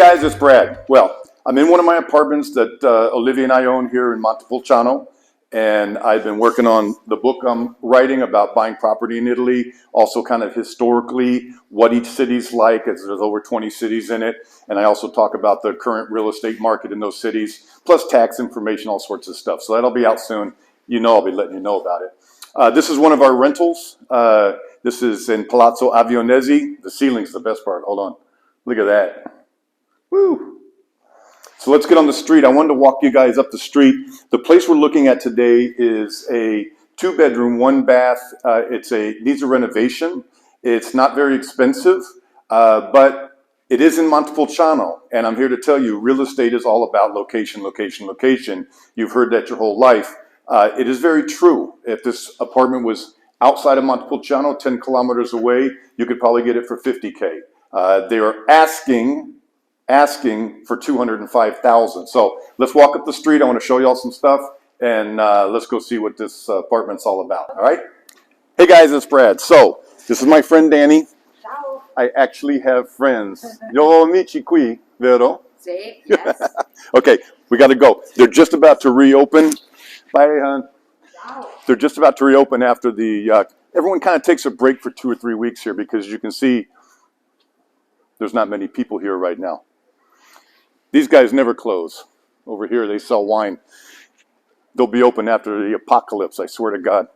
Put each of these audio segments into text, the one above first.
guys, it's Brad. Well, I'm in one of my apartments that Olivia and I own here in Montepulciano, and I've been working on the book I'm writing about buying property in Italy, also kind of historically what each city's like, as there's over 20 cities in it, and I also talk about the current real estate market in those cities, plus tax information, all sorts of stuff. So that'll be out soon. You know, I'll be letting you know about it. This is one of our rentals. This is in Palazzo Avionesi. The ceiling's the best part. Hold on. Look at that. Woo. So let's get on the street. I wanted to walk you guys up the street. The place we're looking at today is a 2-bedroom, 1-bath. It needs a renovation. It's not very expensive, but it is in Montepulciano. And I'm here to tell you, real estate is all about location, location, location. You've heard that your whole life. It is very true. If this apartment was outside of Montepulciano, 10 kilometers away, you could probably get it for $50K. They are asking for $205,000. So let's walk up the street. I want to show y'all some stuff, and let's go see what this apartment's all about. All right. Hey guys, it's Brad. So this is my friend Danny. Ciao. I actually have friends. Yo amici qui, vero? Sí, yes. Okay, we got to go. They're just about to reopen. Bye, hon. Ciao. They're just about to reopen after the. Everyone kind of takes a break for 2 or 3 weeks here because you can see there's not many people here right now. These guys never close. Over here, they sell wine. They'll be open after the apocalypse, I swear to God.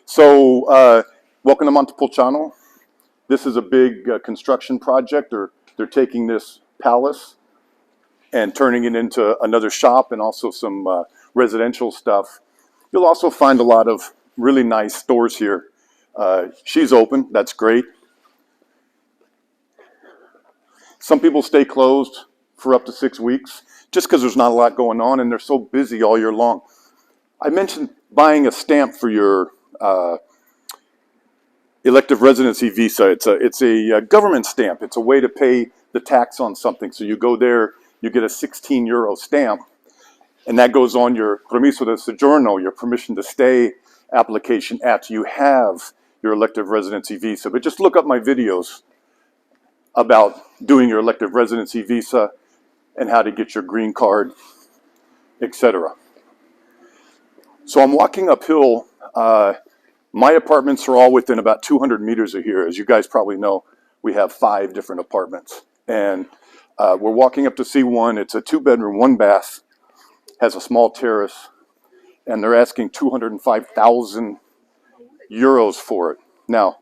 So, welcome to Montepulciano. This is a big construction project. They're taking this palace and turning it into another shop and also some residential stuff. You'll also find a lot of really nice stores here. She's open. That's great. Some people stay closed for up to 6 weeks just because there's not a lot going on and they're so busy all year long. I mentioned buying a stamp for your elective residency visa. It's a government stamp. It's a way to pay the tax on something. So you go there, you get a 16 euro stamp, and that goes on your permesso di soggiorno, your permission to stay application after you have your elective residency visa. But just look up my videos about doing your elective residency visa and how to get your green card, etc. So I'm walking uphill. My apartments are all within about 200 meters of here. As you guys probably know, we have 5 different apartments. And we're walking up to see one. It's a 2-bedroom, 1-bath, has a small terrace, and they're asking 205,000 euros for it. Now,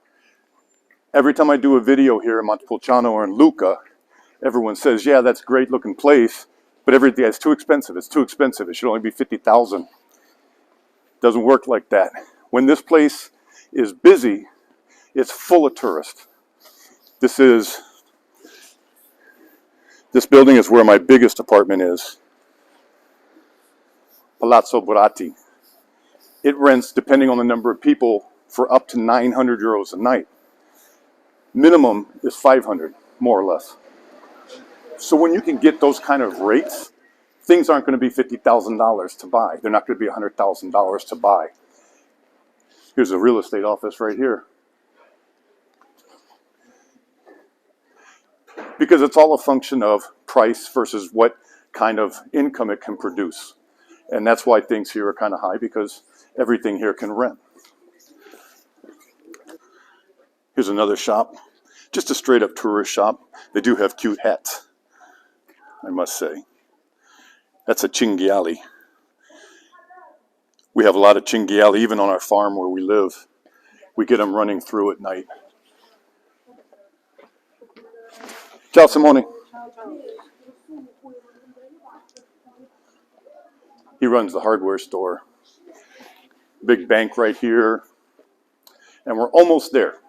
every time I do a video here in Montepulciano or in Lucca, everyone says, yeah, that's a great looking place, but everything is too expensive. It's too expensive. It should only be 50,000. Doesn't work like that. When this place is busy, it's full of tourists. This building is where my biggest apartment is. Palazzo Boratti. It rents, depending on the number of people, for up to 900 euros a night. Minimum is 500, more or less. So when you can get those kind of rates, things aren't going to be $50,000 to buy. They're not going to be $100,000 to buy. Here's a real estate office right here. Because it's all a function of price versus what kind of income it can produce. And that's why things here are kind of high, because everything here can rent. Here's another shop. Just a straight up tourist shop. They do have cute hats, I must say. That's a cinghiale. We have a lot of cinghiale even on our farm where we live. We get them running through at night. Ciao Simone. He runs the hardware store. Big bank right here. And we're almost there.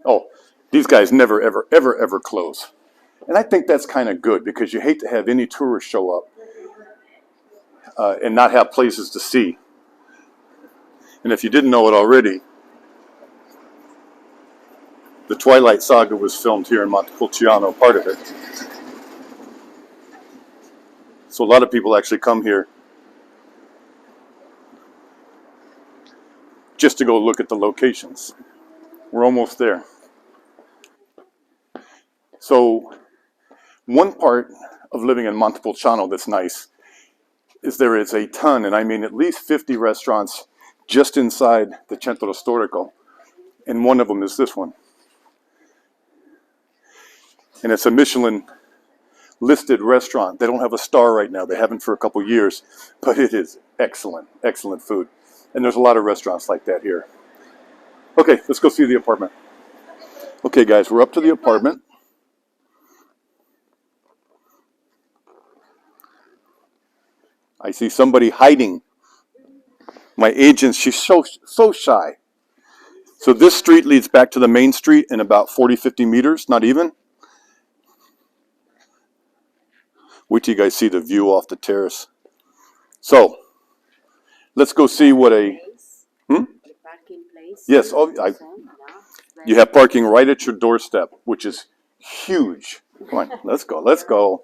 Oh, these guys never, ever, ever, ever close. And I think that's kind of good because you hate to have any tourists show up and not have places to see. And if you didn't know it already, the Twilight Saga was filmed here in Montepulciano, part of it. So a lot of people actually come here just to go look at the locations. We're almost there. So One part of living in Montepulciano that's nice is there is a ton, and I mean at least 50 restaurants just inside the Centro Storico. And one of them is this one. And it's a Michelin listed restaurant. They don't have a star right now. They haven't for a couple years, but it is excellent, excellent food. And there's a lot of restaurants like that here. Okay, let's go see the apartment. Okay, guys, we're up to the apartment. I see somebody hiding. My agent, she's so shy. So this street leads back to the main street in about 40, 50 meters, not even. Wait till you guys see the view off the terrace. So, let's go see what a... Yes, you have parking right at your doorstep, which is huge. Come on, let's go, let's go.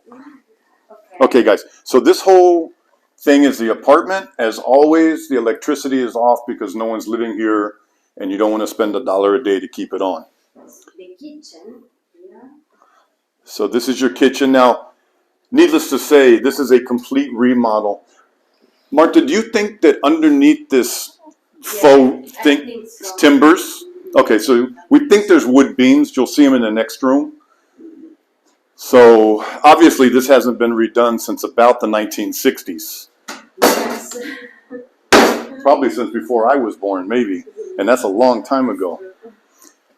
Okay, guys, so this whole thing is the apartment. As always, the electricity is off because no one's living here, and you don't want to spend $1 a day to keep it on. The kitchen. Yeah. So this is your kitchen. Now, needless to say, this is a complete remodel. Marta, do you think that underneath this faux think so. timbers? Okay, so we think there's wood beams. You'll see them in the next room. So obviously this hasn't been redone since about the 1960s. Yes. Probably since before I was born, maybe. And that's a long time ago.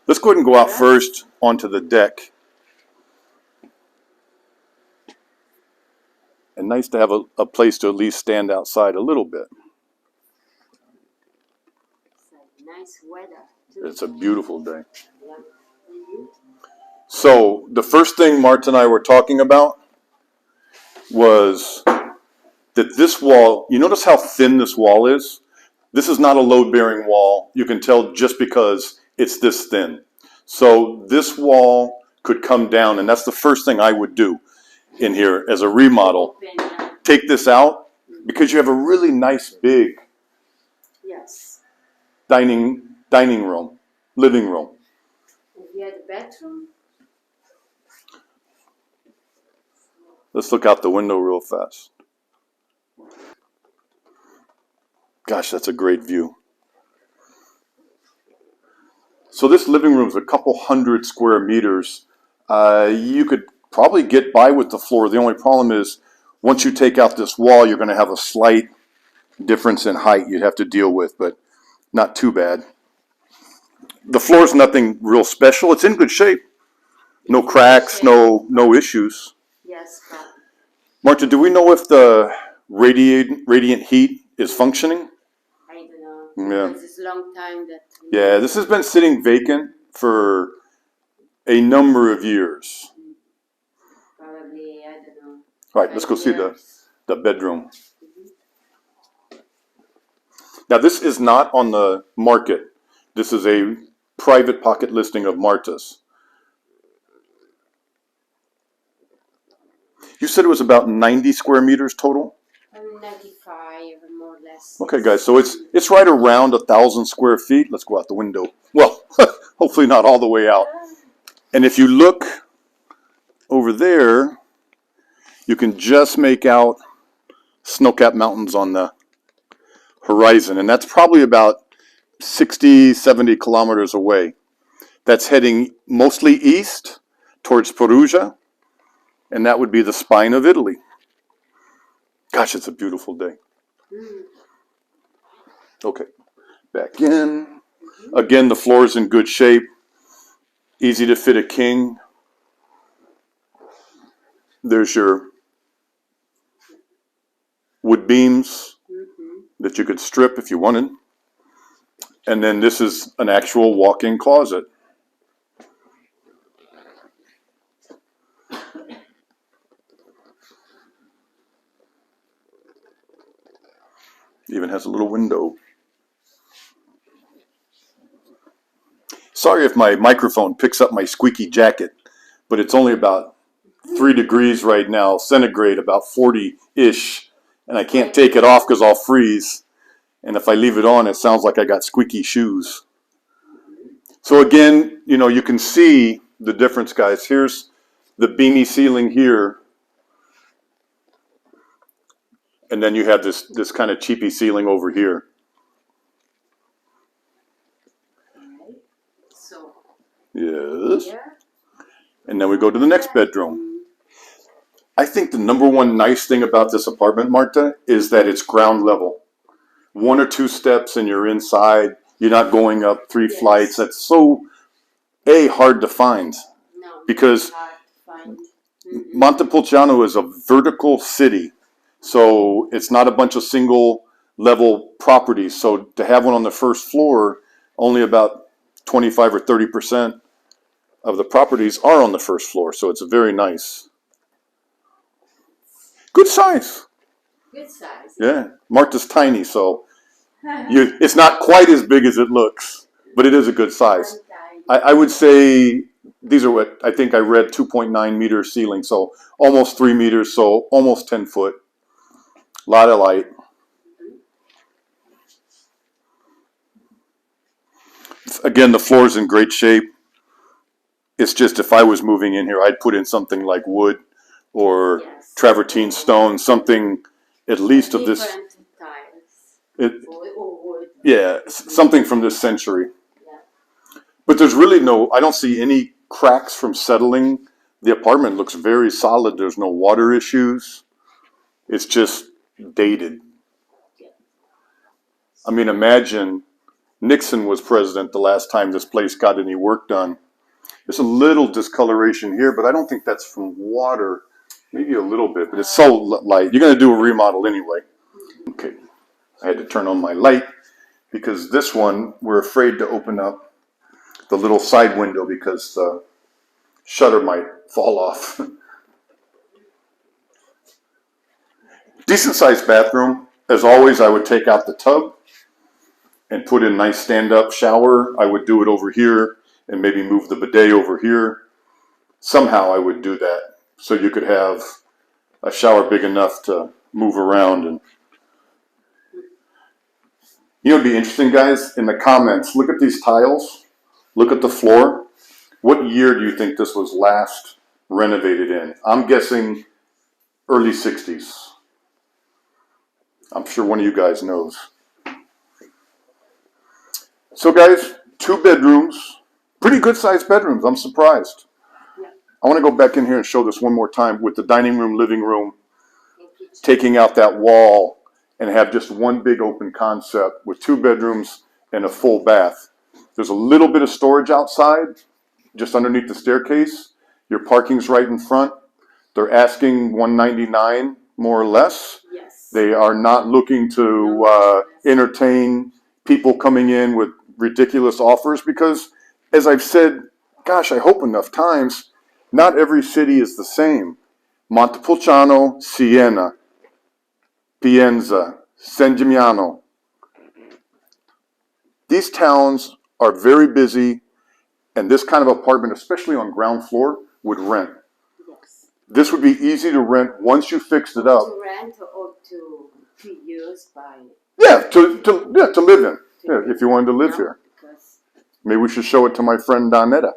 Let's go ahead and go out first onto the deck. And nice to have a place to at least stand outside a little bit. Nice weather. It's a beautiful day. So the first thing Marta and I were talking about was that this wall, you notice how thin this wall is? This is not a load-bearing wall. You can tell just because it's this thin. So this wall could come down, and that's the first thing I would do in here as a remodel. Take this out because you have a really nice big dining room, living room. Have you had a bedroom? Let's look out the window real fast. Gosh, that's a great view. So this living room is a couple hundred square meters. You could probably get by with the floor. The only problem is once you take out this wall, you're going to have a slight difference in height you'd have to deal with, but not too bad. The floor is nothing real special. It's in good shape. No cracks, no issues. Yes, but Marta, do we know if the radiant heat is functioning? I don't know. Yeah. Because it's a long time that. Yeah, this has been sitting vacant for a number of years. Probably, I don't know. All right, let's go see the bedroom. Now, this is not on the market. This is a private pocket listing of Marta's. You said it was about 90 square meters total? 95, more or less. Okay, guys, so it's right around 1,000 square feet. Let's go out the window. Well, hopefully not all the way out. And if you look over there, you can just make out snow-capped mountains on the horizon. And that's probably about 60, 70 kilometers away. That's heading mostly east towards Perugia. And that would be the spine of Italy. Gosh, it's a beautiful day. Okay, back in. Again, the floor is in good shape. Easy to fit a king. There's your wood beams that you could strip if you wanted. And then this is an actual walk-in closet. Even has a little window. Sorry if my microphone picks up my squeaky jacket, but it's only about 3 degrees right now, centigrade, about 40-ish, and I can't take it off because I'll freeze. And if I leave it on, it sounds like I got squeaky shoes. So again, you know, you can see the difference, guys. Here's the beamy ceiling here, and then you have this kind of cheapy ceiling over here. Right. So Yes. here. And then we go to the next bedroom. I think the number one nice thing about this apartment, Marta, is that it's ground level. 1 or 2 steps and you're inside. You're not going up 3 Yes. flights. That's so, hard to find. No, Because hard to find. Montepulciano is a vertical city. So it's not a bunch of single level properties. So to have one on the first floor, only about 25 or 30% of the properties are on the first floor. So it's very nice. Good size. Good size. Yeah. Marta's tiny, so it's not quite as big as it looks, but it is a good size. I would say these are what I think I read 2.9 meter ceiling, so almost 3 meters, so almost 10 foot. A lot of light. Again, the floor is in great shape. It's just if I was moving in here, I'd put in something like wood or Yes. travertine stone, something at least of this. Different tiles. Or wood. Yeah, something from this century. Yeah. But there's really I don't see any cracks from settling. The apartment looks very solid. There's no water issues. It's just dated. I mean, imagine Nixon was president the last time this place got any work done. There's a little discoloration here, but I don't think that's from water. Maybe a little bit, but it's so light. You're going to do a remodel anyway. Okay. I had to turn on my light because this one, we're afraid to open up the little side window because the shutter might fall off. Decent sized bathroom. As always, I would take out the tub and put in a nice stand-up shower. I would do it over here and maybe move the bidet over here. Somehow I would do that so you could have a shower big enough to move around. And you know, it'd be interesting, guys, in the comments, look at these tiles, look at the floor. What year do you think this was last renovated in? I'm guessing early 60s. I'm sure one of you guys knows. So guys, 2 bedrooms, pretty good sized bedrooms. I'm surprised. Yeah. I want to go back in here and show this one more time with the dining room, living room, taking out that wall and have just one big open concept with 2 bedrooms and a full bath. There's a little bit of storage outside, just underneath the staircase. Your parking's right in front. They're asking $199 more or less. Yes. They are not looking to entertain people coming in with ridiculous offers because, as I've said, gosh, I hope enough times, not every city is the same. Montepulciano, Siena, Pienza, San Gimignano. These towns are very busy, and this kind of apartment, especially on ground floor, would rent. Yes. This would be easy to rent once you fixed it up. To rent or to use by. Yeah, to live in. Yeah, if you wanted to live here. Because Maybe we should show it to my friend Donetta.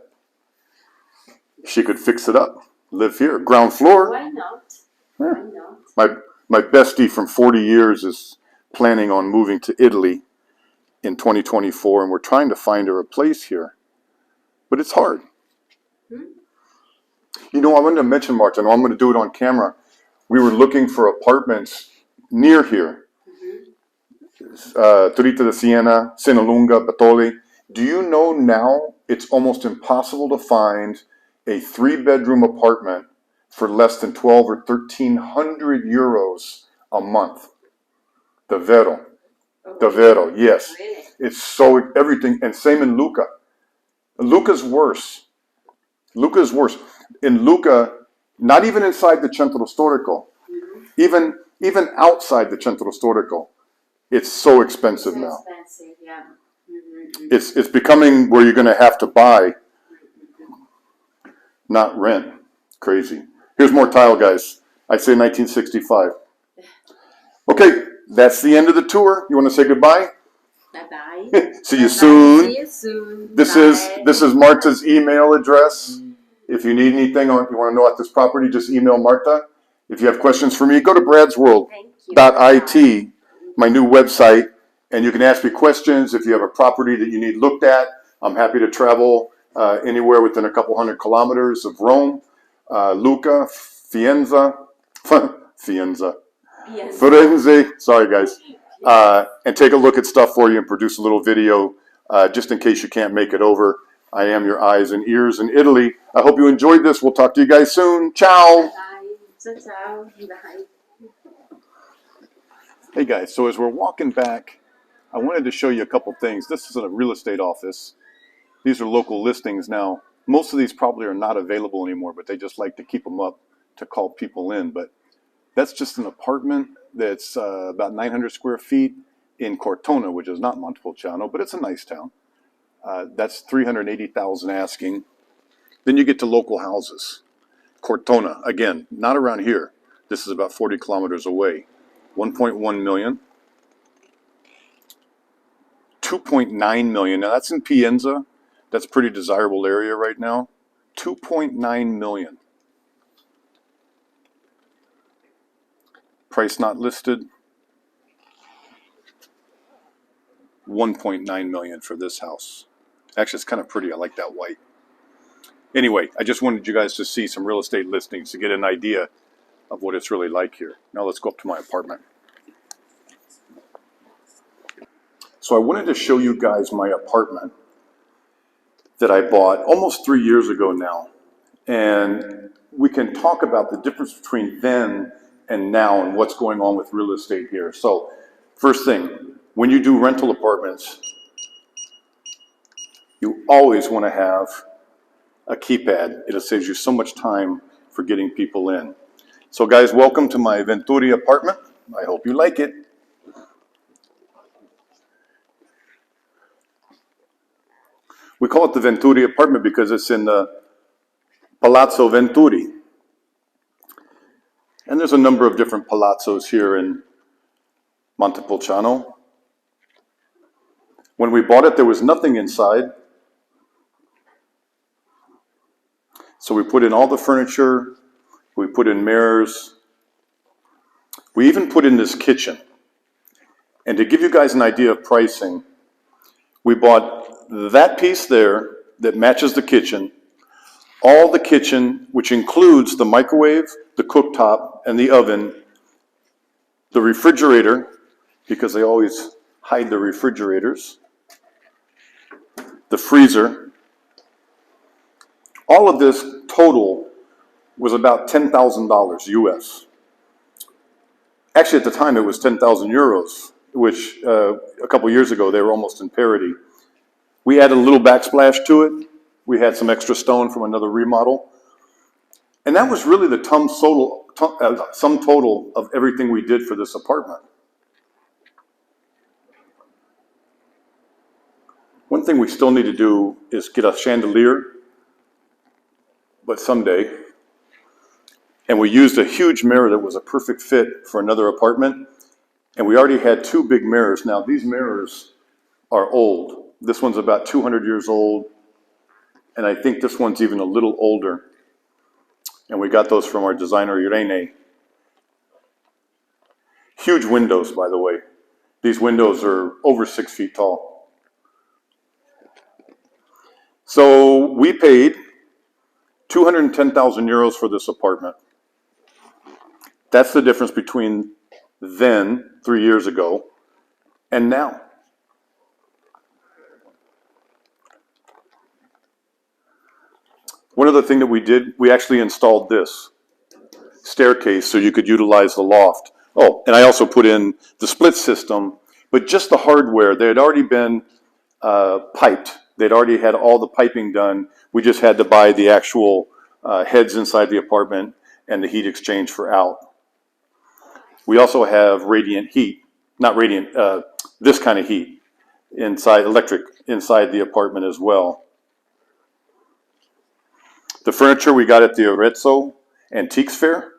She could fix it up. Live here. Ground floor. why not? Yeah. Why not? My bestie from 40 years is planning on moving to Italy in 2024, and we're trying to find her a place here. But it's hard. You know, I wanted to mention, Martin, I'm going to do it on camera. We were looking for apartments near here. Torita de Siena, Sinalunga, Batoli. Do you know now it's almost impossible to find a 3-bedroom apartment for less than 12 or 1,300 euros a month? Davvero. Davvero, yes. Really? It's so everything, and same in Lucca. Lucca's worse. Lucca's worse. In Lucca, not even inside the Centro Storico, even outside the Centro Storico, it's so expensive So now. expensive, yeah. It's becoming where you're going to have to buy, not rent. Crazy. Here's more tile, guys. I say 1965. Okay, that's the end of the tour. You want to say goodbye? Bye-bye. See you Bye-bye. soon. See you soon. This Bye. is Marta's email address. If you need anything or you want to know about this property, just email Marta. If you have questions for me, go to BradsWorld.it, my new website, and you can ask me questions. If you have a property that you need looked at, I'm happy to travel anywhere within a couple hundred kilometers of Rome, Lucca, Firenze, sorry guys, and take a look at stuff for you and produce a little video just in case you can't make it over. I am your eyes and ears in Italy. I hope you enjoyed this. We'll talk to you guys soon. Ciao. Hey guys, so as we're walking back, I wanted to show you a couple things. This is a real estate office. These are local listings now. Most of these probably are not available anymore, but they just like to keep them up to call people in. But that's just an apartment that's about 900 square feet in Cortona, which is not Montepulciano, but it's a nice town. That's $380,000 asking. Then you get to local houses. Cortona, again, not around here. This is about 40 kilometers away. 1.1 million. 2.9 million. Now that's in Pienza. That's a pretty desirable area right now. 2.9 million. Price not listed. 1.9 million for this house. Actually, it's kind of pretty. I like that white. Anyway, I just wanted you guys to see some real estate listings to get an idea of what it's really like here. Now let's go up to my apartment. So I wanted to show you guys my apartment that I bought almost 3 years ago now. And we can talk about the difference between then and now and what's going on with real estate here. So first thing, when you do rental apartments, you always want to have a keypad. It saves you so much time for getting people in. So guys, welcome to my Venturi apartment. I hope you like it. We call it the Venturi apartment because it's in the Palazzo Venturi. And there's a number of different palazzos here in Montepulciano. When we bought it, there was nothing inside. So we put in all the furniture, we put in mirrors, we even put in this kitchen. And to give you guys an idea of pricing, we bought that piece there that matches the kitchen, all the kitchen, which includes the microwave, the cooktop, and the oven, the refrigerator, because they always hide the refrigerators, the freezer. All of this total was about $10,000 US. Actually, at the time, it was 10,000 euros, which a couple years ago, they were almost in parity. We added a little backsplash to it. We had some extra stone from another remodel. And that was really the sum total of everything we did for this apartment. One thing we still need to do is get a chandelier, but someday. And we used a huge mirror that was a perfect fit for another apartment. And we already had 2 big mirrors. Now, these mirrors are old. This one's about 200 years old. And I think this one's even a little older. And we got those from our designer, Irene. Huge windows, by the way. These windows are over 6 feet tall. So we paid 210,000 euros for this apartment. That's the difference between then, 3 years ago, and now. One other thing that we did, we actually installed this staircase so you could utilize the loft. Oh, and I also put in the split system, but just the hardware. They had already been piped. They'd already had all the piping done. We just had to buy the actual heads inside the apartment and the heat exchange for out. We also have radiant heat, not radiant, this kind of heat inside, electric inside the apartment as well. The furniture we got at the Arezzo Antiques Fair.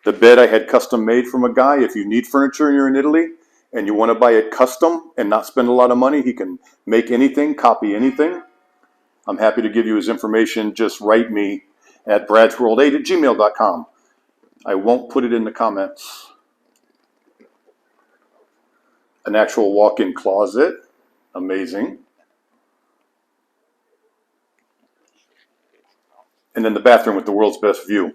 The bed I had custom made from a guy. If you need furniture and you're in Italy and you want to buy it custom and not spend a lot of money, he can make anything, copy anything. I'm happy to give you his information. Just write me at bradsworld8@gmail.com. I won't put it in the comments. An actual walk-in closet. Amazing. And then the bathroom with the world's best view.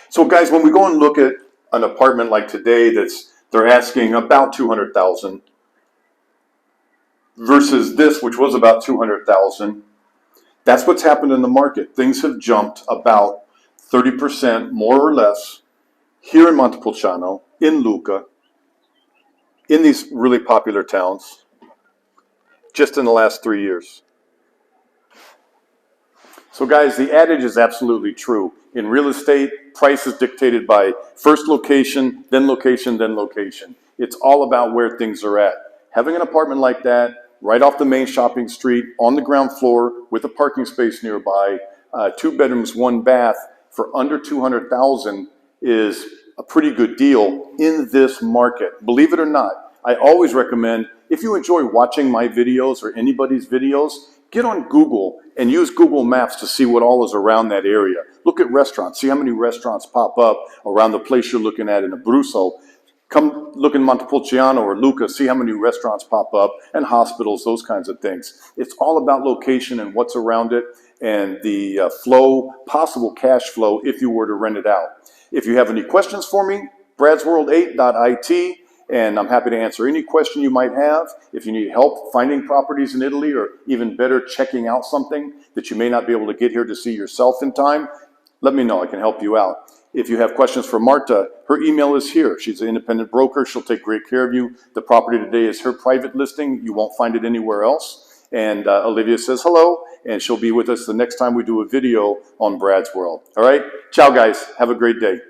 So guys, when we go and look at an apartment like today they're asking about $200,000 versus this, which was about $200,000, that's what's happened in the market. Things have jumped about 30% more or less here in Montepulciano, in Lucca, in these really popular towns, just in the last 3 years. So guys, the adage is absolutely true. In real estate, price is dictated by first location, then location, then location. It's all about where things are at. Having an apartment like that, right off the main shopping street, on the ground floor, with a parking space nearby, 2 bedrooms, 1 bath, for under $200,000 is a pretty good deal in this market. Believe it or not, I always recommend, if you enjoy watching my videos or anybody's videos, get on Google and use Google Maps to see what all is around that area. Look at restaurants. See how many restaurants pop up around the place you're looking at in Abruzzo. Come look in Montepulciano or Lucca, see how many restaurants pop up, and hospitals, those kinds of things. It's all about location and what's around it, and the flow, possible cash flow if you were to rent it out. If you have any questions for me, bradsworld8.it, and I'm happy to answer any question you might have. If you need help finding properties in Italy, or even better, checking out something that you may not be able to get here to see yourself in time, let me know. I can help you out. If you have questions for Marta, her email is here. She's an independent broker. She'll take great care of you. The property today is her private listing. You won't find it anywhere else. And Olivia says hello, and she'll be with us the next time we do a video on Brad's World. All right? Ciao, guys. Have a great day.